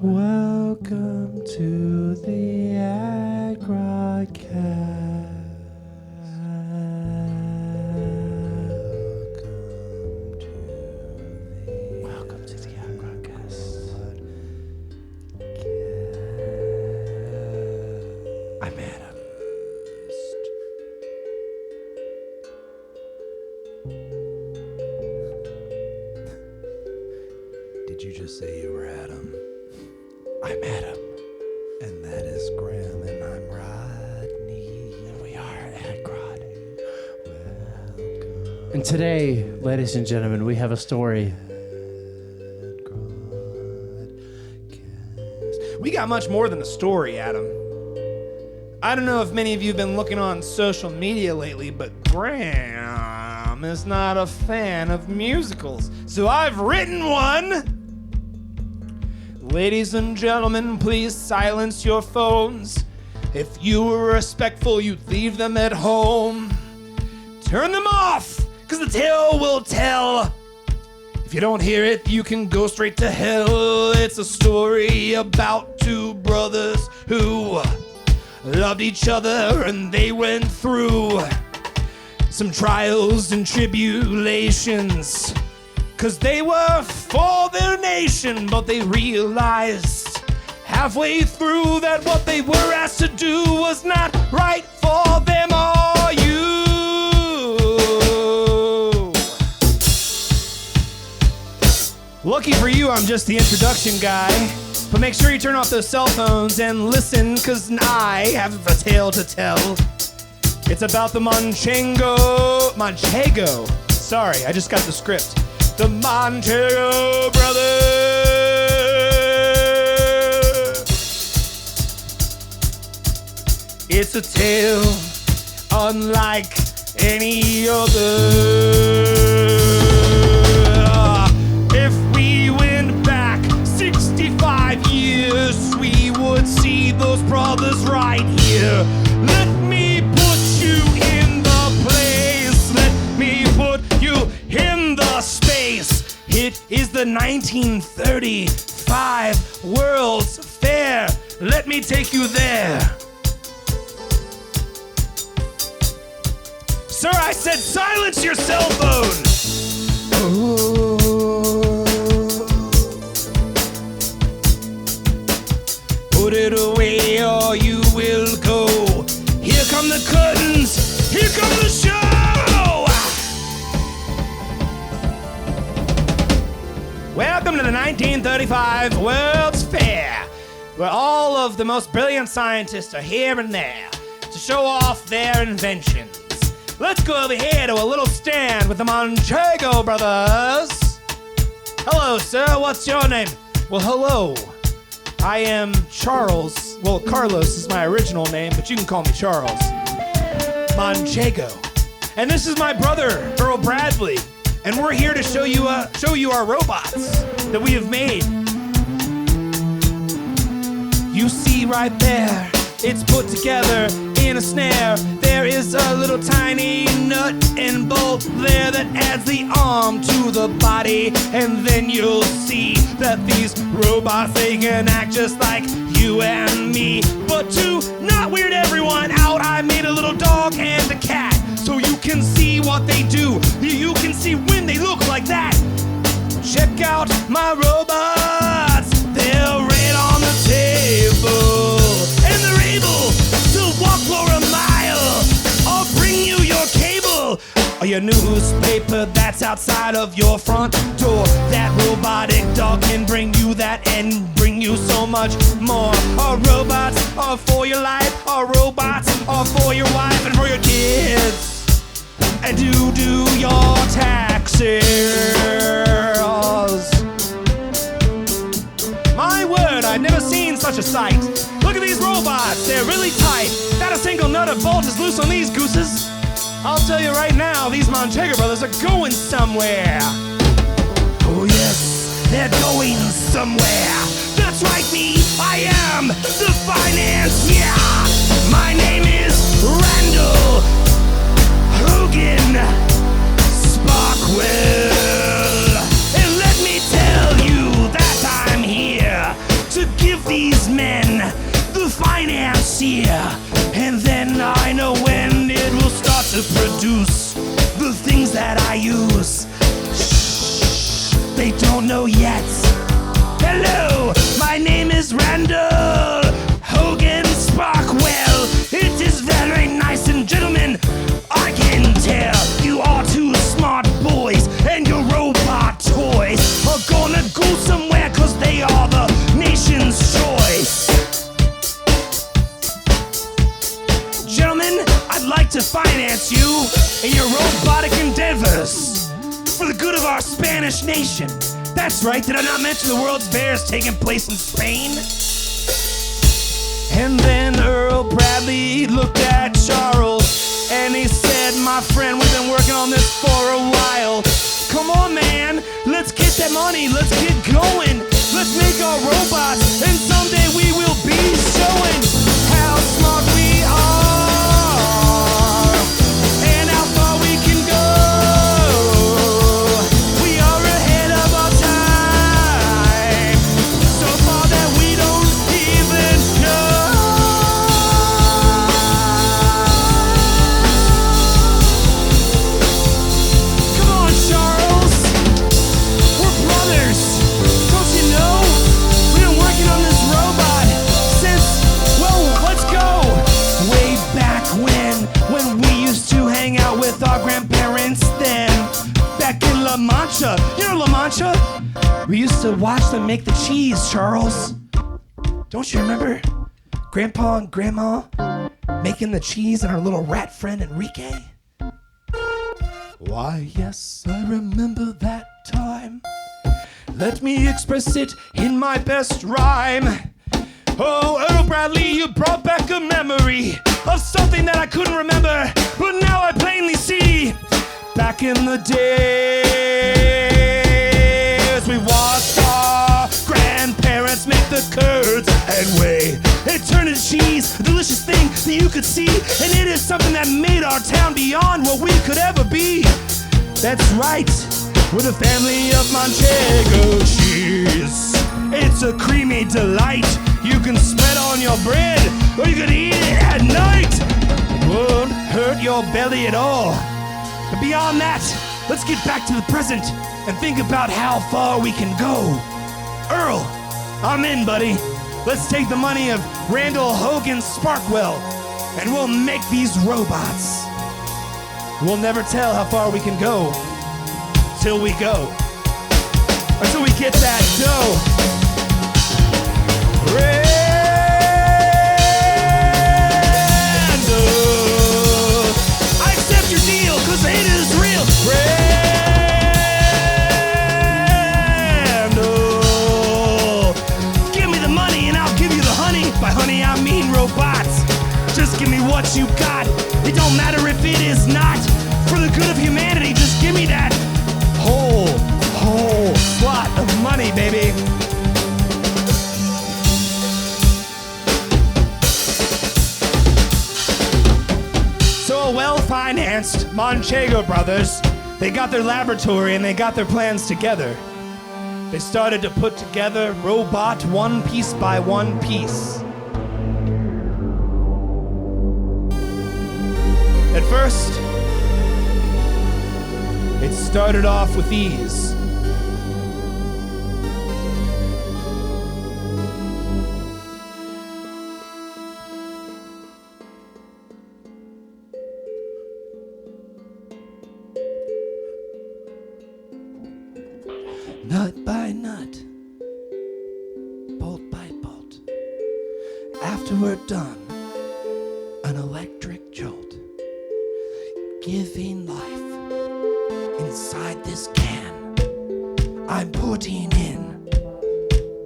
Welcome to the Adgrodcast. Welcome to the Adgrodcast. I'm Adam. Did you just say you were Adam? I'm Adam. And that is Graham, and I'm Rodney. And we are Adgrod. Welcome. And today, ladies and gentlemen, we have a story. Adgrodcast. We got much more than a story, Adam. I don't know if many of you have been looking on social media lately, but Graham is not a fan of musicals. So I've written one. Ladies and gentlemen, please silence your phones. If you were respectful, you'd leave them at home. Turn them off, because the tale will tell. If you don't hear it, you can go straight to hell. It's a story about two brothers who loved each other, and they went through some trials and tribulations, 'cause they were for their nation, but they realized halfway through that what they were asked to do was not right for them or you. Lucky for you, I'm just the introduction guy. But make sure you turn off those cell phones and listen, 'cause I have a tale to tell. It's about the Manchego. Sorry, I just got the script. The Manchego Brothers. It's a tale unlike any other. If we went back 65 years, we would see those brothers right here. Let me put you in the place. Let me put you in the space. It is the 1935 World's Fair. Let me take you there. Sir, I said silence your cell phone. Oh. Put it away or you will go. Here come the curtains. Here comes the show. Welcome to the 1935 World's Fair, where all of the most brilliant scientists are here and there to show off their inventions. Let's go over here to a little stand with the Manchego Brothers. Hello, sir. What's your name? Well, hello. I am Charles. Well, Carlos is my original name, but you can call me Charles. Manchego. And this is my brother, Earl Bradley. And we're here to show you our robots that we have made. You see right there, it's put together in a snare. There is a little tiny nut and bolt there that adds the arm to the body. And then you'll see that these robots, they can act just like you and me. But to not weird everyone out, I made a little dog and a cat, so you can see what they do. You can see when they look like that. Check out my robots. They're right on the table, and they're able to walk for a mile or bring you your cable or your newspaper that's outside of your front door. That robotic dog can bring you that and bring you so much more. Our robots are for your life. Our robots are for your wife and for your kids. And do your taxes. My word, I've never seen such a sight. Look at these robots, they're really tight. Not a single nut or bolt is loose on these gooses. I'll tell you right now, these Manchego Brothers are going somewhere. Oh yes, they're going somewhere. That's right, me, I am the financier. My name is Randall Hogan Sparkwell, and let me tell you that I'm here to names that I use. Shh, they don't know yet. Hello, my name is Randall Hogan Sparkwell. It is very nice and gentlemen, I can tell you are two smart boys and your robot toys are gonna go somewhere cause they are the nation's choice. Gentlemen, I'd like to finance you in your robotic endeavors for the good of our Spanish nation. That's right, did I not mention the World's Fairs taking place in Spain? And then Earl Bradley looked at Charles and he said, my friend, we've been working on this for a while. Come on, man, let's get that money, let's get going. Let's make our robots and someday we will be showing how smart we are and how far we can go. We are ahead of our time, so far that we don't even know. Come on, Charles, we're brothers. Don't you know? We've been working on this robot since, well, let's go way back when we used to hang out with our grandparents then. Back in La Mancha. You know La Mancha? We used to watch them make the cheese, Charles. Don't you remember? Grandpa and Grandma making the cheese and our little rat friend Enrique? Why, yes, I remember that time. Let me express it in my best rhyme. Oh, Earl Bradley, you brought back a memory of something that I couldn't remember, but now I plainly see. Back in the days, we watched our grandparents make the curds and whey. It turned into cheese, a delicious thing that you could see, and it is something that made our town beyond what we could ever be. That's right, we're the family of Manchego cheese. It's a creamy delight. You can spread on your bread, or you can eat it at night. It won't hurt your belly at all. But beyond that, let's get back to the present and think about how far we can go. Earl, I'm in, buddy. Let's take the money of Randall Hogan Sparkwell, and we'll make these robots. We'll never tell how far we can go till we go. Until we get that dough. Randall, I accept your deal, cause it is real. Randall, give me the money and I'll give you the honey. By honey I mean robots. Just give me what you got. It don't matter if it is not. For the good of humanity, just give me that whole slot of money, baby. So a well-financed Manchego Brothers, they got their laboratory and they got their plans together. They started to put together robot one piece by one piece. At first, it started off with these. Nut by nut, bolt by bolt. After we're done, an electric jolt, giving life inside this can. I'm putting in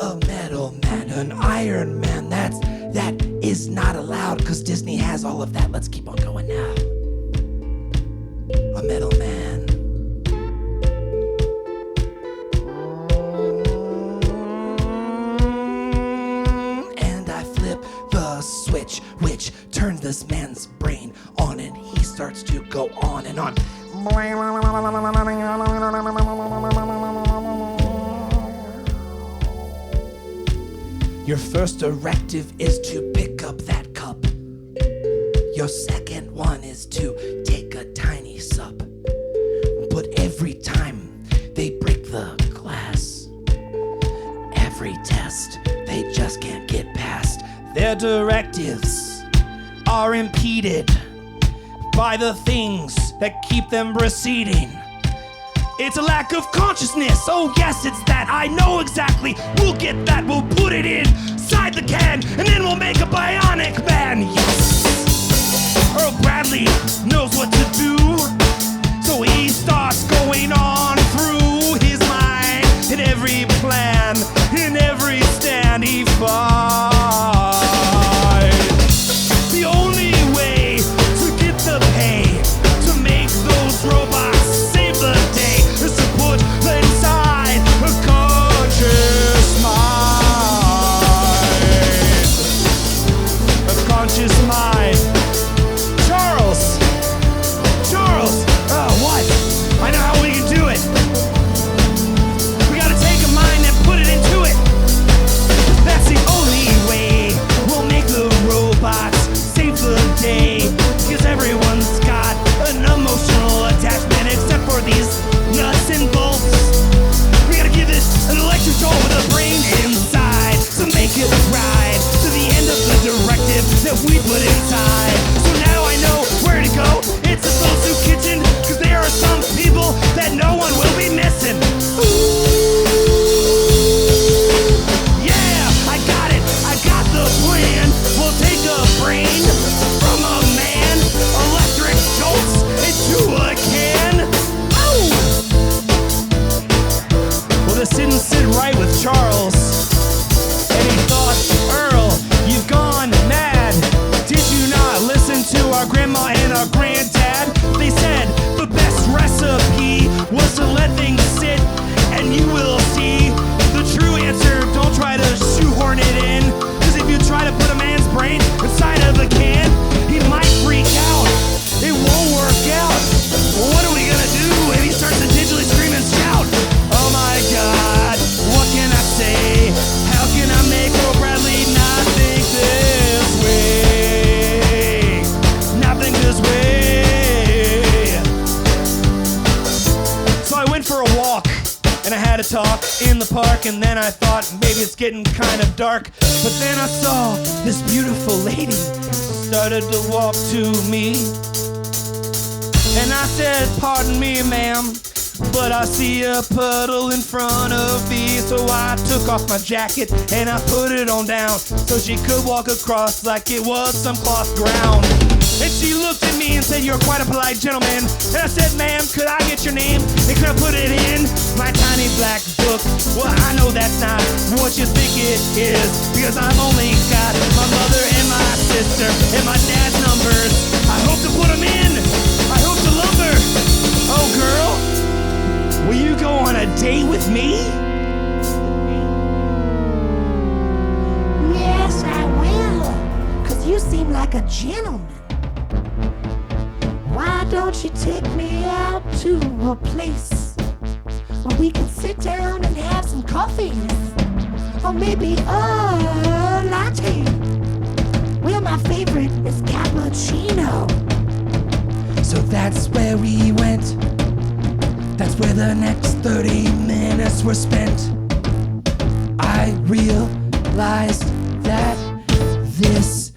a metal man, an Iron Man. That is not allowed because Disney has all of that. Let's keep on going now. A metal man. And I flip the switch, which turns this man's brain on, and he starts to go on and on. Your first directive is to pick up that cup. Your second one is to take a tiny sup. their directives are impeded by the things that keep them receding. It's a lack of consciousness. Oh yes, it's that. I know exactly. We'll get that. We'll put it inside the can, and then we'll make a bionic man. Yes. Earl Bradley knows what to do, so he starts going on through his mind in every plan, in every stand he finds. The only way to get the pay to make those robots save the day is to put inside a conscious mind. A conscious mind. Charles, what? I know how we can do it. We gotta take a mind and put it into it. That's the only way we'll make the robots save the day. Because everyone's got an emotional attachment except for these nuts and bolts. We gotta give it an electric jolt with a brain inside to make it ride to the end of the directive that we put inside. So now I know where to go. It's a soul soup kitchen, cause there are some people that no one will be missing. Ooh. Yeah, I got it. I got the plan. We'll take a brain from a man, electric jolts into a can. Oh! Well, this didn't sit right with Charles. And he thought, Earl, you've gone mad. Did you not listen to our grandma and our granddad? They said the best recipe was to let things sit, and you will see the true answer. Don't try to shoehorn it in, cause if you try to put a man's brain inside of a can, he might freak out. It won't work out. What are we gonna do if he starts to digitally scream and shout? Oh my God, what can I say? How can I make Earl Bradley not think this way? Not think this way. So I went for a walk, and I had a talk in the park, and then I thought maybe it's getting kind of dark. But then I saw this beautiful lady started to walk to me. And I said, pardon me, ma'am, but I see a puddle in front of me. So I took off my jacket and I put it on down so she could walk across like it was some cloth ground. And she looked at me and said, you're quite a polite gentleman. And I said, ma'am, could I get your name? And could I put it in my tiny black book? Well, I know that's not what you think it is, because I've only got my mother and my sister and my dad's numbers. I hope to put them in. I hope to love her. Oh, girl, will you go on a date with me? Yes, I will. Cause you seem like a gentleman. Why don't you take me out to a place where we can sit down and have some coffee? Or maybe a latte. Well, my favorite is cappuccino. So that's where we went. That's where the next 30 minutes were spent. I realized that this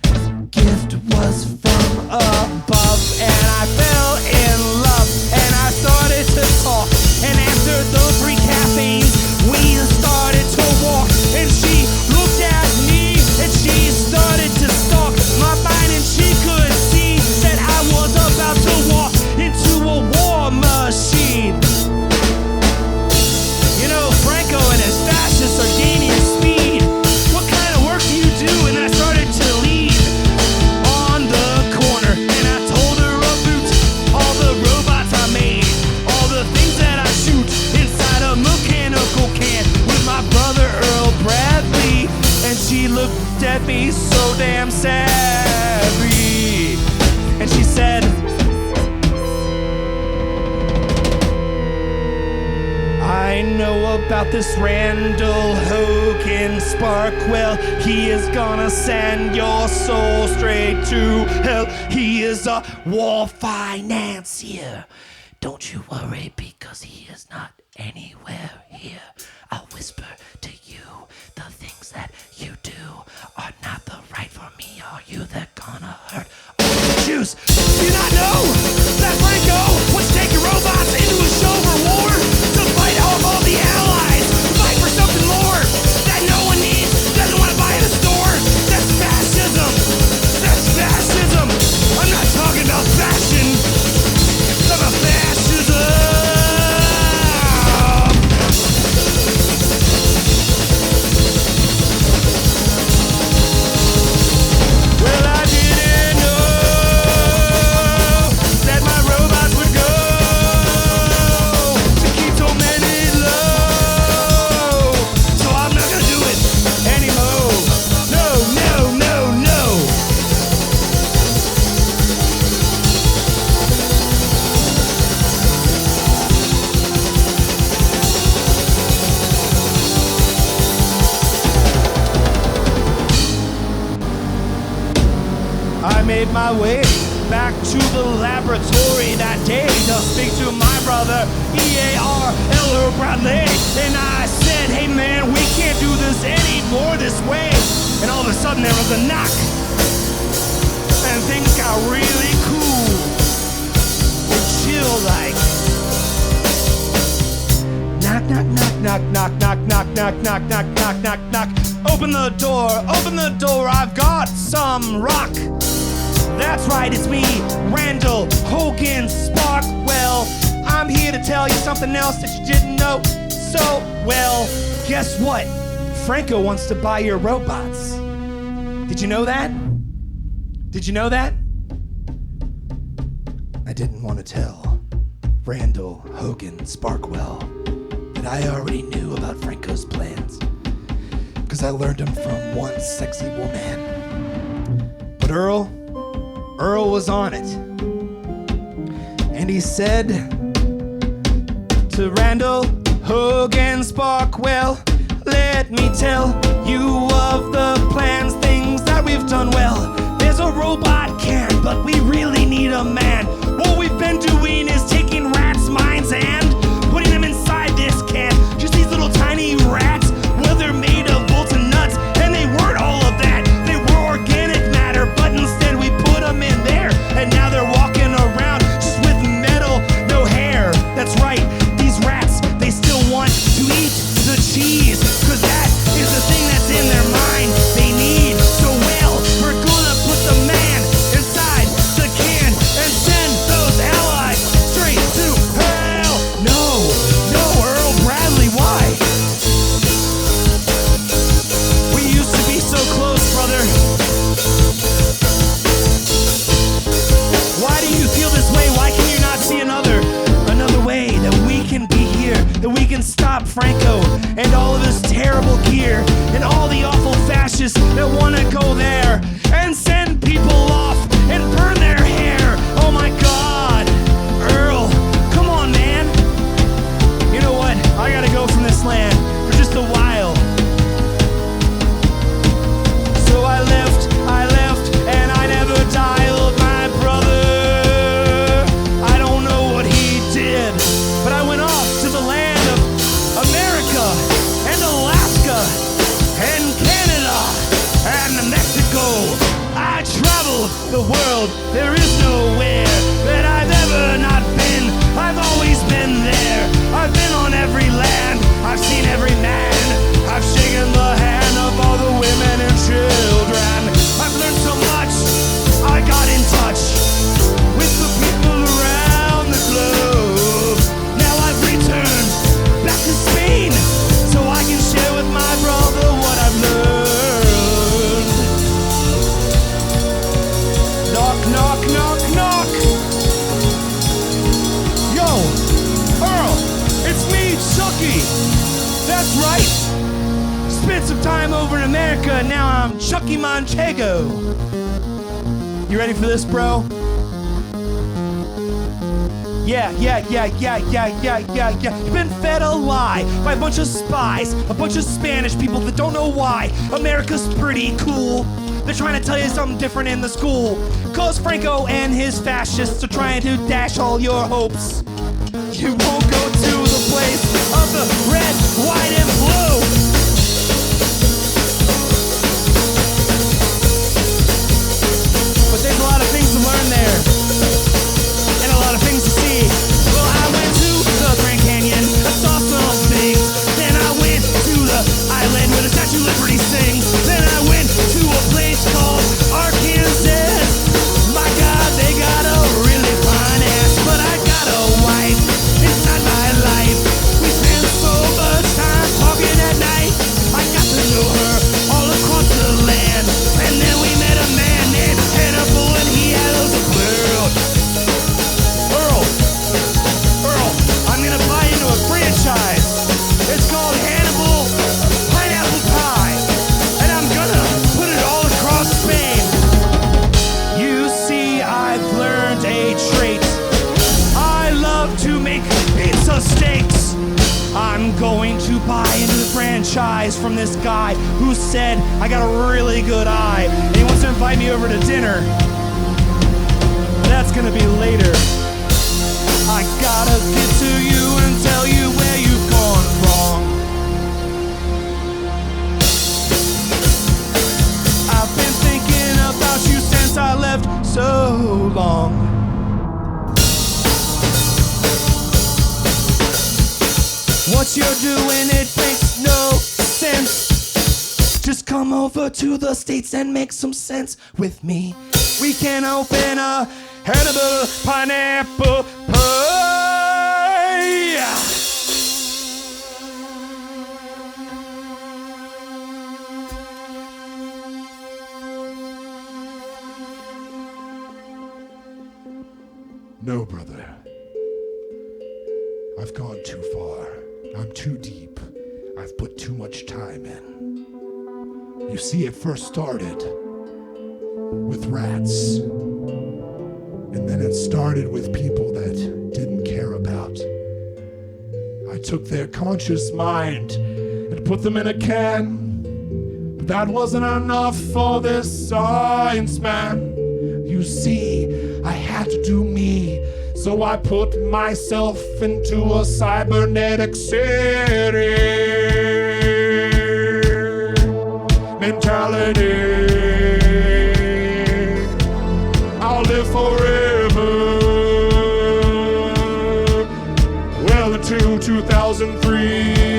gift was from above, and I fell in love, and I started to talk, and after those 3 caffeines, we started to walk, and she looked at me, and she started to stalk my mind, and she could see that I was about to walk into a war machine. You know, Franco and his fascists are gaining speed. What kind of work do you do? And I started to lead on the corner, and I told her about all the robots I made, all the things that I shoot inside a mechanical can with my brother Earl Bradley. And she looked at me so damn sadly, and she said, I know about this Randall Hogan spark. Well, he is gonna send your soul straight to hell. He is a war financier. Don't you worry, because he is not anywhere here. I'll whisper to you, the things that you do are not the right for me. you that gonna hurt all the Jews. Do you not know that Franco was taking robots into a show for war to fight off all the allies, fight for something more that no one needs, doesn't want to buy in the store? That's fascism. That's fascism. I'm not talking about fashion. I'm about fascism. Well, I didn't know that my robots would go to keep so many low. So I'm not gonna do it anymore. No, no, no, no. I made my way back to the laboratory that day to speak to my brother, E.A.R.L.O. Bradley. And I said, hey man, we can't do this anymore this way. And all of a sudden there was a knock. And things got really cool. And chill like. Knock, knock, knock, knock, knock, knock, knock, knock, knock, knock, knock, knock. Open the door, I've got some rock. That's right, it's me, Randall Hogan Sparkwell. I'm here to tell you something else that you didn't know so well. Guess what? Franco wants to buy your robots. Did you know that? Did you know that? I didn't want to tell Randall Hogan Sparkwell that I already knew about Franco's plans, because I learned them from one sexy woman. But Earl was on it. And he said to Randall Hogan Sparkwell, let me tell you of the plans, things that we've done well. There's a robot can, but we really need a man. What we've been doing is taking rats' minds and putting them inside this can. Just these little tiny rats. Well, they're made of bolts and nuts, and they weren't all of that. They were organic matter, but instead we put them in there. And now they're walking around just with metal, no hair. That's right, these rats, they still want to eat the cheese, cause that is the thing that's in their mind they need. So well, we're gonna put the man inside the can and send those allies straight to hell. No, no, Earl Bradley, why? We used to be so close, brother. Why do you feel this way? Why can you not see another way that we can be here, that we can stop Franco and all of his terrible gear and all the awful fascists that want to go there and send people off and burn their hair? Oh my God, Earl, come on, man. You know what? I gotta go from this land for just a while. So I left, and I never dialed my brother. I don't know what he did, but I went off to the land of America and Alaska and Canada and Mexico. I traveled the world. There is nowhere that I've ever not been. I've always been there. I've been on every land. I've seen every man. I've shaken the hand of all the women and children. I've learned so much. I got in touch with the people around the globe. Now I've returned back to Spain so I can share with my brother what I've learned. Knock, knock, knock, knock. Yo, Earl, it's me, Chucky. That's right. Spent some time over in America, now I'm Chucky Manchego. You ready for this, bro? Yeah. You've been fed a lie by a bunch of spies, a bunch of Spanish people that don't know why America's pretty cool. They're trying to tell you something different in the school. Cause Franco and his fascists are trying to dash all your hopes. You won't go to the place of the red, white, and blue. the stakes. I'm going to buy into the franchise from this guy who said I got a really good eye, and he wants to invite me over to dinner. That's gonna be later. I gotta get to you and tell you where you've gone wrong. I've been thinking about you since I left so long. What you're doing, it makes no sense. Just come over to the States and make some sense with me. We can open a edible pineapple pie. No, brother. I've gone too far. I'm too deep. I've put too much time in. You see, it first started with rats. And then it started with people that didn't care about. I took their conscious mind and put them in a can. But that wasn't enough for this science man. You see, I had to do me. So I put myself into a cybernetic city mentality. I'll live forever. Well into 2003.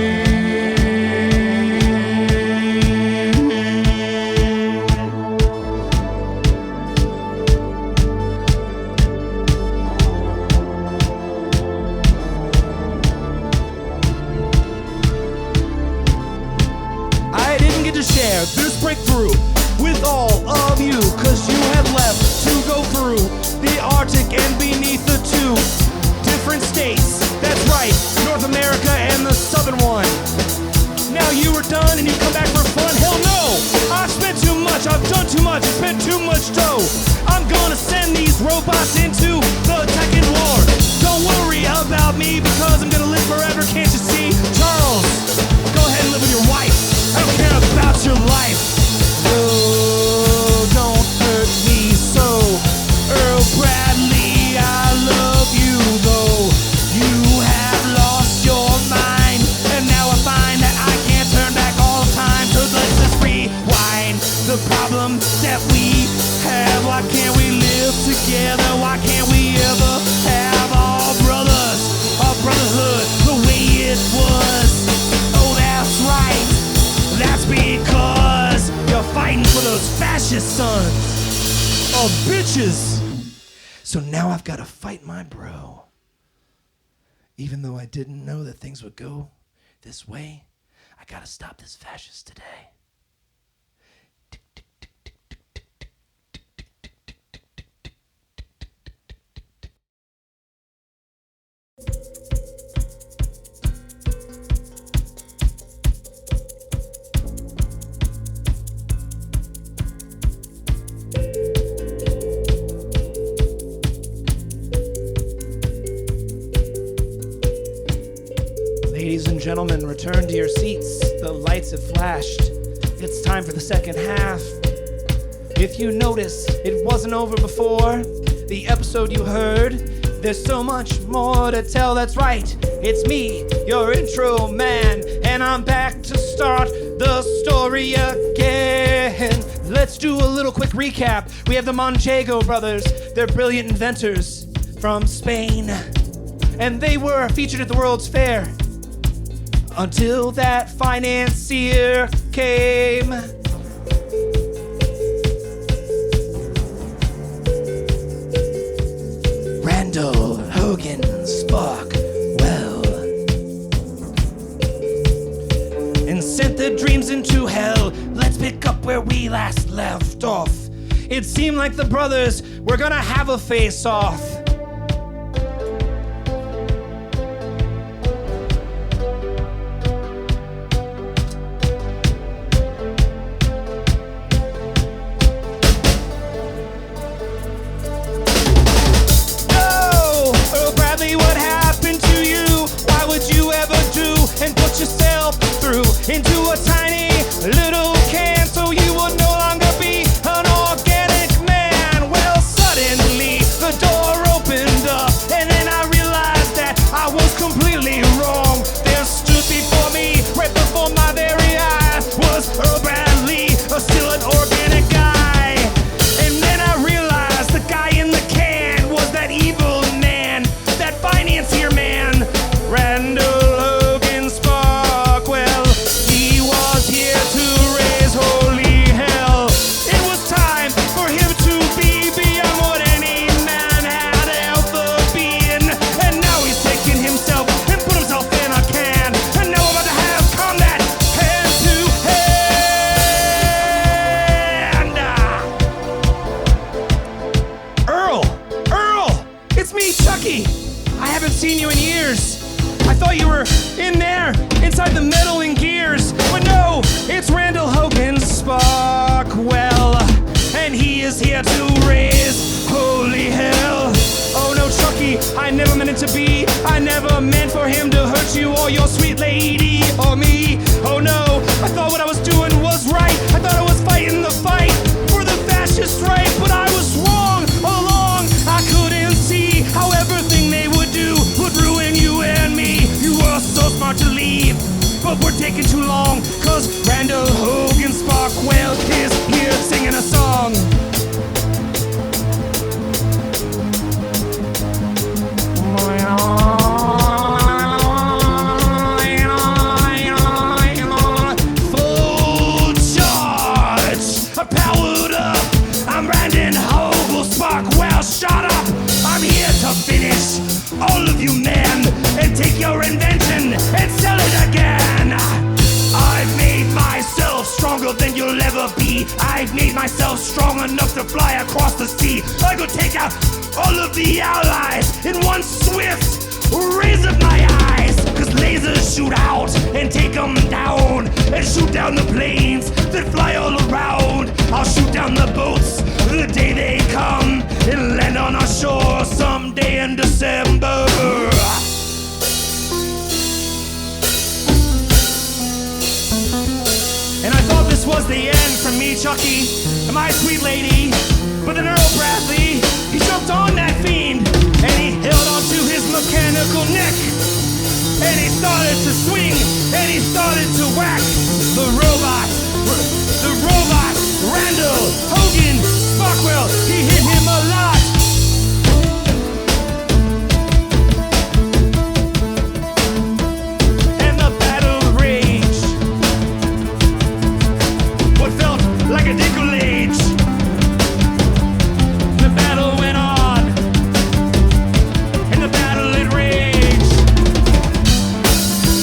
Share this breakthrough with all of you, cause you had left to go through the Arctic and beneath the two different states. That's right, North America and the southern one. Now you were done and you come back for fun? Hell no! I've spent too much, I've done too much, I've spent too much dough. I'm gonna send these robots into the second war. Don't worry about me because I'm gonna live forever, can't you see? Charles, go ahead and live with your wife. I don't care about your life. No, don't hurt me so. Earl Bradley, I love you though. You have lost your mind, and now I find that I can't turn back all time. So let's just rewind. The problem that we have, why can't we live together? Why can't we ever have all brothers, our brotherhood, the way it was? Oh, that's right. That's because you're fighting for those fascist sons of bitches. So now I've got to fight my bro. Even though I didn't know that things would go this way, I got to stop this fascist today. Ladies and gentlemen, return to your seats. The lights have flashed. It's time for the second half. If you notice, it wasn't over before the episode you heard. There's so much more to tell, that's right. It's me, your intro man, and I'm back to start the story again. Let's do a little quick recap. We have the Manchego brothers. They're brilliant inventors from Spain, and they were featured at the World's Fair until that financier came. Randall, Hogan, Spock, well, and sent their dreams into hell. Let's pick up where we last left off. It seemed like the brothers were gonna have a face-off. What happened to you? Why meant for him to hurt you or your sweet lady or me. Oh no, I thought what I was doing was right. I thought I was fighting the fight for the fascist right, but I was wrong all along. I couldn't see how everything they would do would ruin you and me. You were so smart to leave, but we're taking too long, cause Randall Hogan Sparkwell is here singing a song. Full charge, powered up. I'm Randall Hogan Sparkwell, shut up. I'm here to finish all of you men and take your invention and sell it again. I've made myself stronger than you'll ever be. I've made myself strong enough to fly across the sea. I could take out all of the allies in one swift raise of my eyes. Cause lasers shoot out and take them down and shoot down the planes that fly all around. I'll shoot down the boats the day they come and land on our shore someday in December. And I thought this was the end for me, Chucky, and my sweet lady. But then Earl Bradley, he jumped on that fiend, and he held onto his mechanical neck. And he started to swing, and he started to whack the robot, Randall Hogan Sparkwell. He hit him a lot. And the battle raged. What felt like a nickel age. The battle went on, and the battle it raged.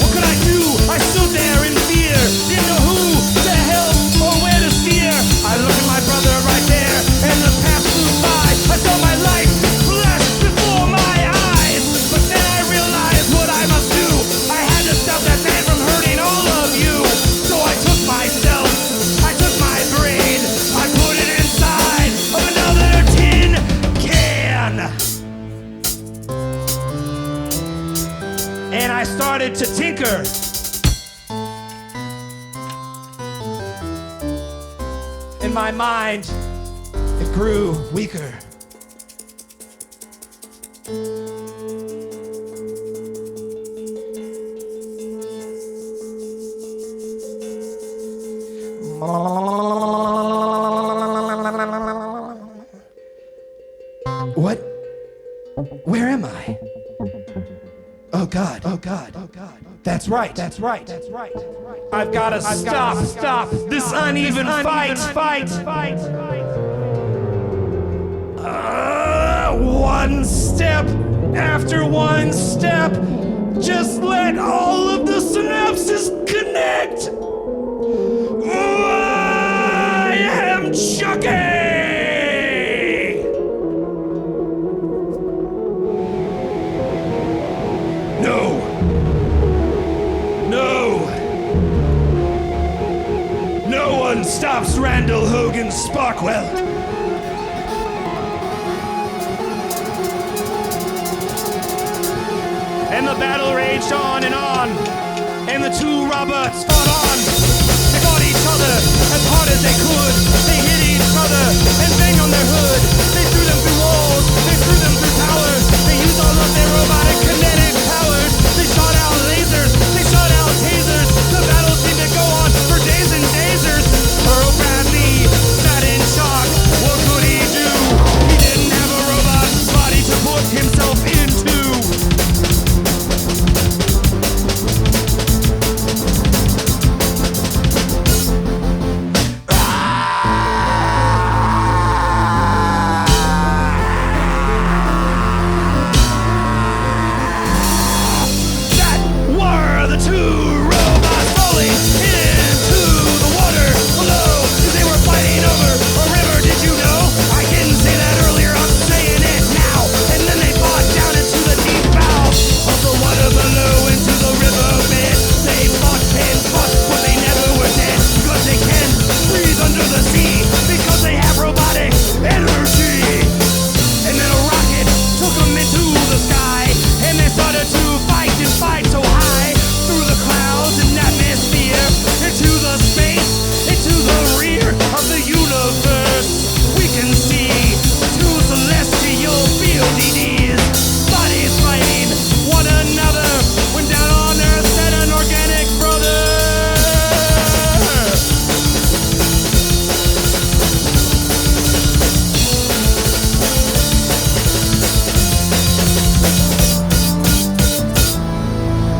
What could I do? I stood there in fear, didn't know who the hell or where to steer. I looked at my brother right there, and the path flew by. I saw my life flash before my eyes, but then I realized what I must do. I had to stop that man from hurting all of you. So I took myself, I took my brain, I put it inside of another tin can. And I started to tinker. In my mind, it grew weaker. What? Where am I? Oh God, oh God, oh God. That's right, that's right, that's right. I've gotta stop this uneven fight. One step after one step. Just let all of the synapses connect. I am Chucky! No one stops Randall Hogan Sparkwell. And the battle raged on, and the two robots fought on. They fought each other as hard as they could. They hit each other and banged on their hood. They threw them through walls, they threw them through towers. They used all of their robotic kinetic powers. They shot out lasers, they shot out tasers. The battle seemed to go on for days and days. Earl Bradley sat in shock. What could he do? He didn't have a robot body to put himself into. Fight and fight.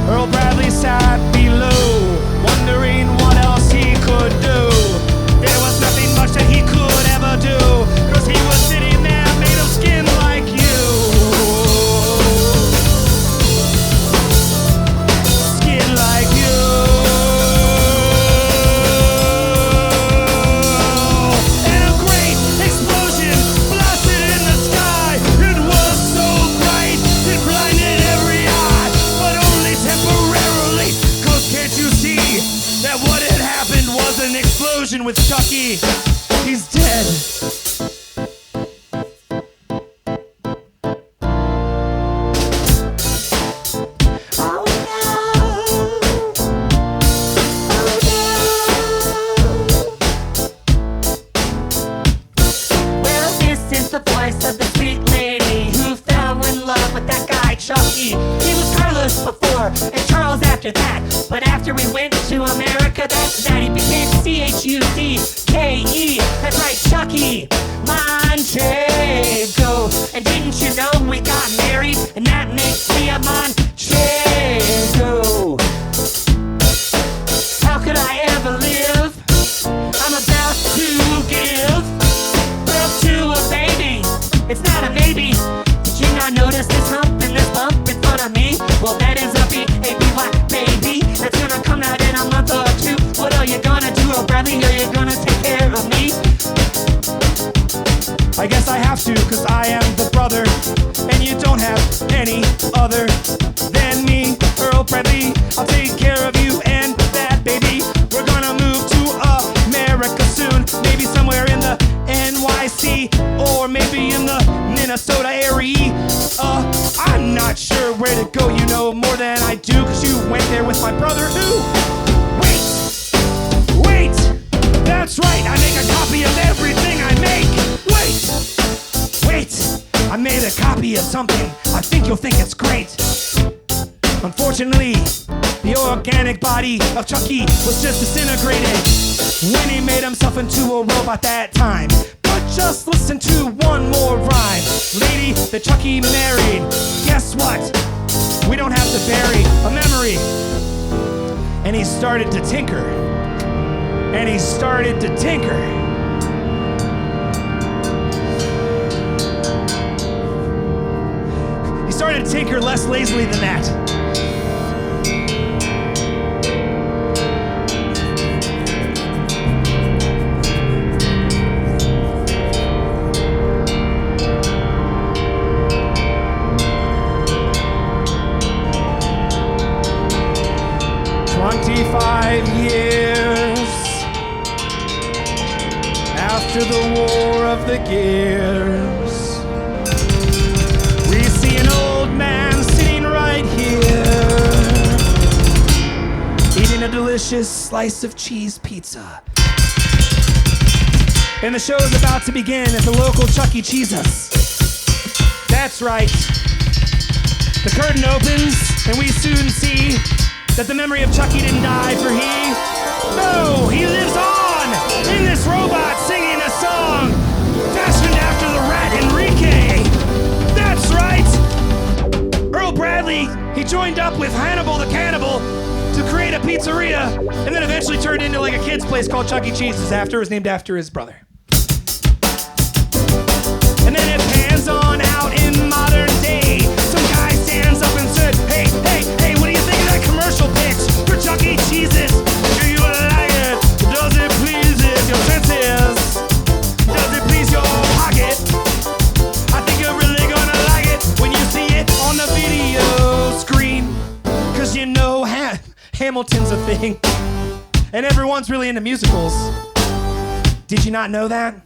Earl Bradley sat below, wondering what else he could do. There was nothing much that he could ever do, 'cause he was sitting there made of skin like you. Skin like you. And a great explosion blasted in the sky. It was so bright, it blinded every eye, but only temporarily. 'Cause can't you see that what had happened was an explosion with Chucky? He's dead. Oh no. Well, this is the voice of the sweet lady who fell in love with that guy Chucky. He was Carlos before and Charles after that, but after we went to America, that's that he became Chudke. That's right, Chucky. Manchego. And didn't you know we got married, and that makes me a Manchego. How could I ever live? I'm about to give birth to a baby. It's not a maybe. Did you not notice this hump and this bump in front of me? Well, that is a B-A-B-Y baby. That's gonna come out in a month or two. What are you gonna do, oh Bradley? Are you gonna take care of me? I guess I have to, 'cause I am the brother, and you don't have any other than me. Earl Bradley, I'll take care of you and that baby. We're gonna move to America soon, maybe somewhere in the NYC, or maybe in the Minnesota area. I'm not sure where to go, you know more than I do, 'cause you went there with my brother who... Wait! That's right, I make a copy of everything I make. Wait! I made a copy of something. I think you'll think it's great. Unfortunately, the organic body of Chucky was just disintegrated when he made himself into a robot that time. But just listen to one more rhyme. Lady that Chucky married, guess what? We don't have to bury a memory. And he started to tinker. And he started to tinker. He started to tinker less lazily than that. Years after the War of the Gears, we see an old man sitting right here, eating a delicious slice of cheese pizza. And the show's about to begin at the local Chuck E. Cheese's. That's right. The curtain opens, and we soon see that the memory of Chucky didn't die, for no, he lives on in this robot singing a song fashioned after the rat Enrique. That's right. Earl Bradley, he joined up with Hannibal the Cannibal to create a pizzeria, and then eventually turned into like a kid's place called Chuck E. Cheese's after. It was named after his brother. And then it pans on out in modern day. Some guy stands up and said, hey, what do you think of that commercial pitch for Chuck E. Cheese's? Do you like it? Does it please your senses? Does it please your pocket? I think you're really gonna like it when you see it on the video screen. 'Cause you know Hamilton's a thing, and everyone's really into musicals. Did you not know that?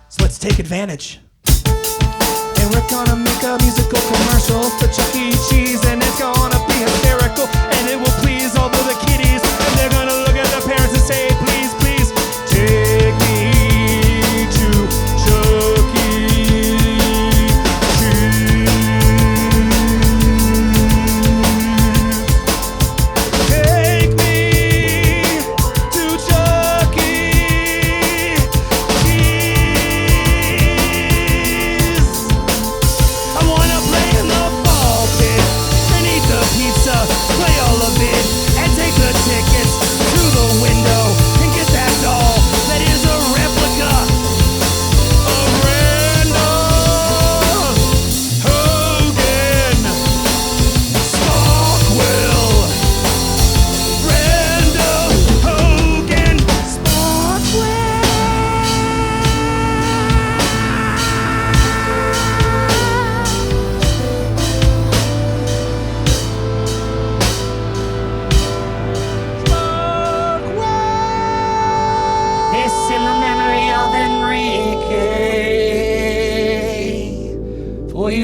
So let's take advantage. And we're gonna make a musical commercial for Chuck E. Cheese, and it's gonna be hysterical, and it will please all of the kiddies, and they're gonna look at the parents and say, please, please, take me to Chuck E. Cheese. Take me to Chuck E. Cheese. I wanna play in the ball pit and eat the pizza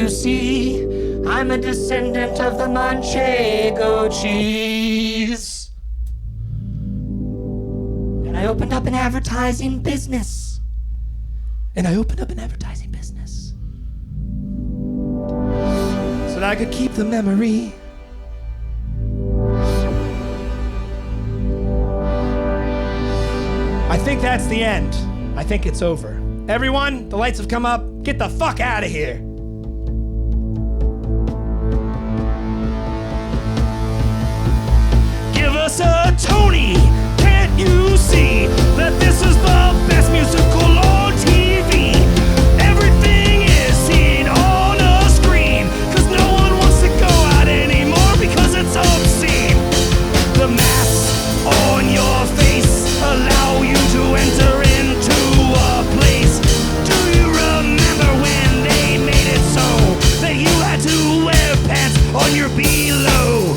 you see, I'm a descendant of the Manchego cheese. And I opened up an advertising business. So that I could keep the memory. I think that's the end. I think it's over. Everyone, the lights have come up. Get the fuck out of here. Give us a Tony. Can't you see that this is the best musical on TV? Everything is seen on a screen, cause no one wants to go out anymore because it's obscene. The masks on your face allow you to enter into a place. Do you remember when they made it so that you had to wear pants on your below?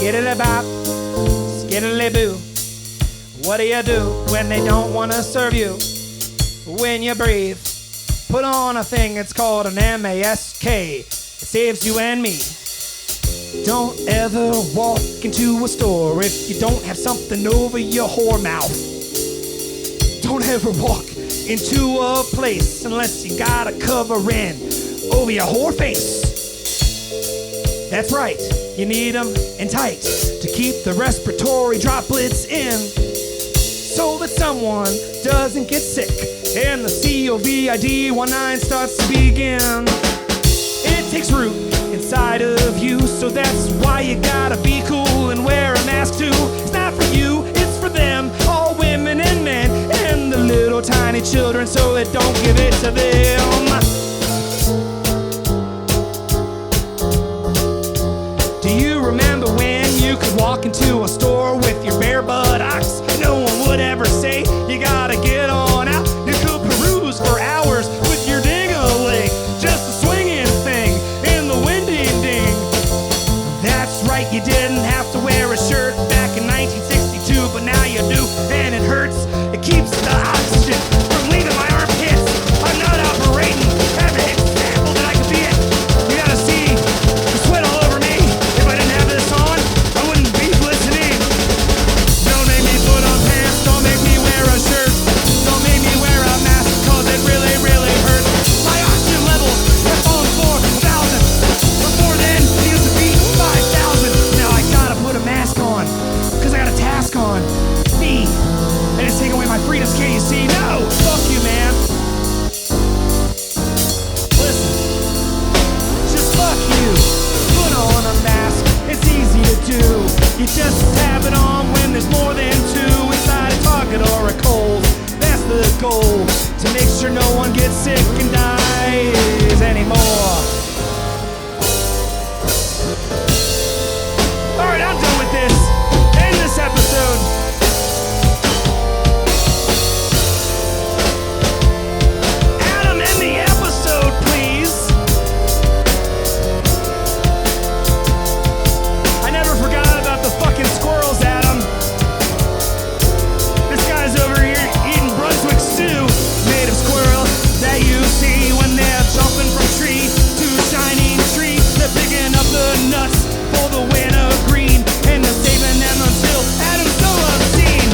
Skiddly-bop, skiddly-boo. What do you do when they don't want to serve you? When you breathe, put on a thing, it's called an mask. It saves you and me. Don't ever walk into a store if you don't have something over your whore mouth. Don't ever walk into a place unless you got a covering over your whore face. That's right, you need them in tight to keep the respiratory droplets in, so that someone doesn't get sick and the COVID-19 starts to begin. It takes root inside of you, so that's why you gotta be cool and wear a mask too. It's not for you, it's for them, all women and men, and the little tiny children, so it don't give it to them. Do you remember when you could walk into a store with your bare buttocks? No one would ever say you gotta get on out. You could peruse for hours with your ding-a-ling, just a swinging thing in the wind-ding. That's right, you didn't have to wear a shirt back in 1962, but now you do, and it hurts. It keeps the oxygen from leaving my armpits. I'm not operating every example that I could be in. You gotta see the sweat all over me. If I didn't have this on, I wouldn't be glistening. Don't make me put on pants, don't make me wear a shirt, don't make me wear a mask, cause it really, really hurts. My oxygen levels have fallen 4,000. Before then, it used to be 5,000. Now I gotta put a mask on, cause I got a task on me. They just take away my freedoms, can't you see? No! Fuck you, man. Listen, just fuck you. Put on a mask, it's easy to do. You just have it on when there's more than two inside a Target or a Kohl's. That's the goal, to make sure no one gets sick and dies anymore. Alright, I'm done with this. End this episode. Adam, end the episode, please. I never forgot about the fucking squirrels, Adam. This guy's over here eating Brunswick stew made of squirrel that you see when they're jumping from tree to shining tree. They're picking up the nuts for the winter green, and they're saving them until Adam's so obscene.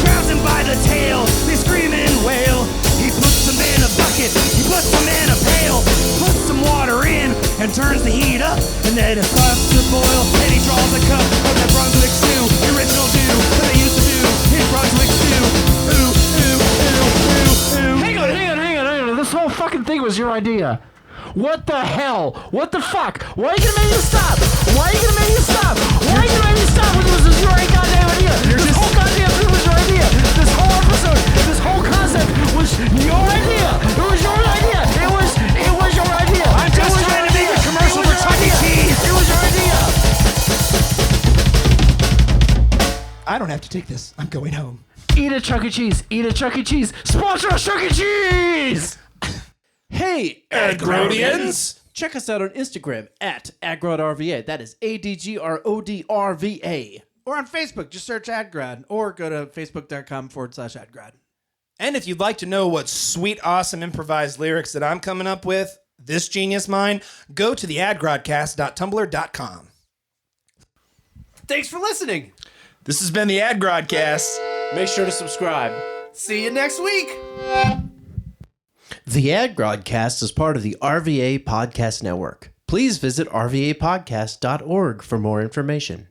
Grabs him by the tail, they scream and wail. He puts them in a bucket, he puts them in a pail, puts some water in and turns the heat up, and then it starts to boil, and he draws a cup of the Brunswick stew, the original stew that they used to do in Brunswick stew. Ooh, ooh, ooh, ooh, ooh. Hang on. This whole fucking thing was your idea. What the hell? What the fuck? Why are you gonna make me stop? Why are you gonna make me stop? Why are you gonna make me stop when this was your goddamn idea? This whole goddamn thing was your idea. This whole episode, this whole concept was your idea. It was your idea. It was your idea. I'm just trying to make a commercial I don't have to take this. I'm going home. Eat a Chuck E. Cheese. Eat a Chuck E. Cheese. Sponsor us, Chuck E. Cheese! Hey, Adgrodians! Check us out on Instagram at AdgrodRVA. That is ADGRODRVA. Or on Facebook, just search Adgrad, or go to facebook.com/Adgrad. And if you'd like to know what sweet, awesome improvised lyrics that I'm coming up with, this genius mine, go to the Adgrodcast.tumblr.com. Thanks for listening. This has been the Adgrodcast. Make sure to subscribe. See you next week. The Adgrodcast is part of the RVA Podcast Network. Please visit rvapodcast.org for more information.